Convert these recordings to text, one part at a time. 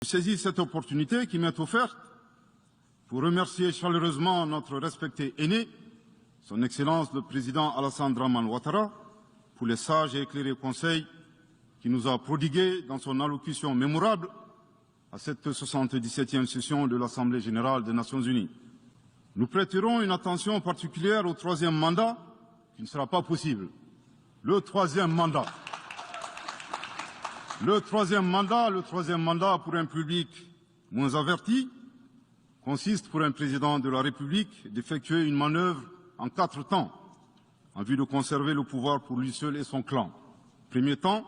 Je saisis cette opportunité qui m'est offerte pour remercier chaleureusement notre respecté aîné, son Excellence le Président Alassane Dramane Ouattara, pour les sages et éclairés conseils qu'il nous a prodigués dans son allocution mémorable à cette 77e session de l'Assemblée générale des Nations unies. Nous prêterons une attention particulière au troisième mandat, qui ne sera pas possible. Le troisième mandat. Le troisième mandat pour un public moins averti consiste pour un président de la République d'effectuer une manœuvre en 4 temps, en vue de conserver le pouvoir pour lui seul et son clan. Premier temps,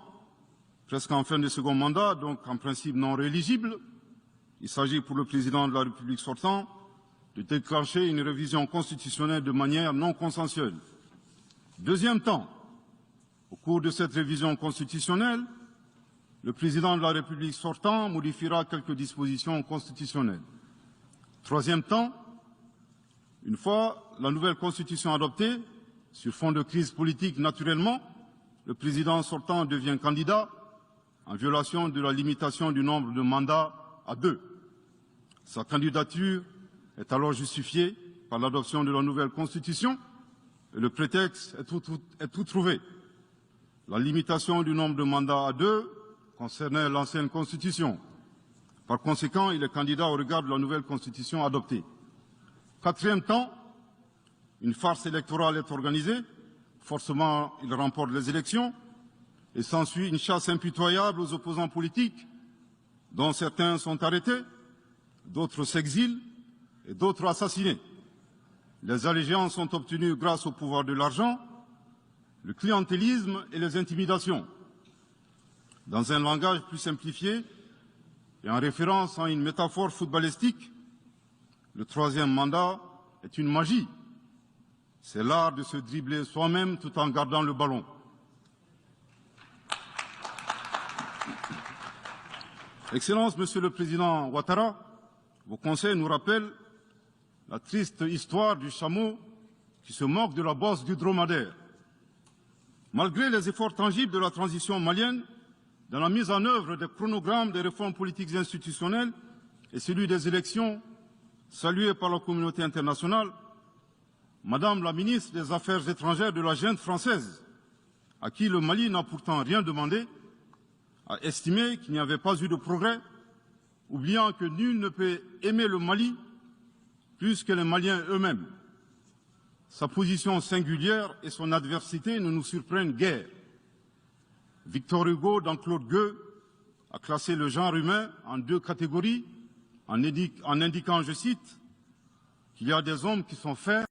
presque en fin de second mandat, donc en principe non rééligible, il s'agit pour le président de la République sortant de déclencher une révision constitutionnelle de manière non consensuelle. Deuxième temps, au cours de cette révision constitutionnelle, le président de la République sortant modifiera quelques dispositions constitutionnelles. Troisième temps, une fois la nouvelle constitution adoptée, sur fond de crise politique naturellement, le président sortant devient candidat en violation de la limitation du nombre de mandats à 2. Sa candidature est alors justifiée par l'adoption de la nouvelle constitution et le prétexte est tout trouvé. La limitation du nombre de mandats à 2 concernait l'ancienne Constitution. Par conséquent, il est candidat au regard de la nouvelle Constitution adoptée. Quatrième temps, une farce électorale est organisée. Forcément, il remporte les élections et s'ensuit une chasse impitoyable aux opposants politiques, dont certains sont arrêtés, d'autres s'exilent et d'autres assassinés. Les allégeances sont obtenues grâce au pouvoir de l'argent, le clientélisme et les intimidations. Dans un langage plus simplifié et en référence à une métaphore footballistique, le troisième mandat est une magie. C'est l'art de se dribbler soi-même tout en gardant le ballon. Excellence, Monsieur le Président Ouattara, vos conseils nous rappellent la triste histoire du chameau qui se moque de la bosse du dromadaire. Malgré les efforts tangibles de la transition malienne, dans la mise en œuvre des chronogrammes des réformes politiques et institutionnelles et celui des élections, salués par la communauté internationale, Madame la ministre des Affaires étrangères de la junte française, à qui le Mali n'a pourtant rien demandé, a estimé qu'il n'y avait pas eu de progrès, oubliant que nul ne peut aimer le Mali plus que les Maliens eux-mêmes. Sa position singulière et son adversité ne nous surprennent guère. Victor Hugo, dans Claude Gueux, a classé le genre humain en 2 catégories, en indiquant, je cite, qu'il y a des hommes qui sont faits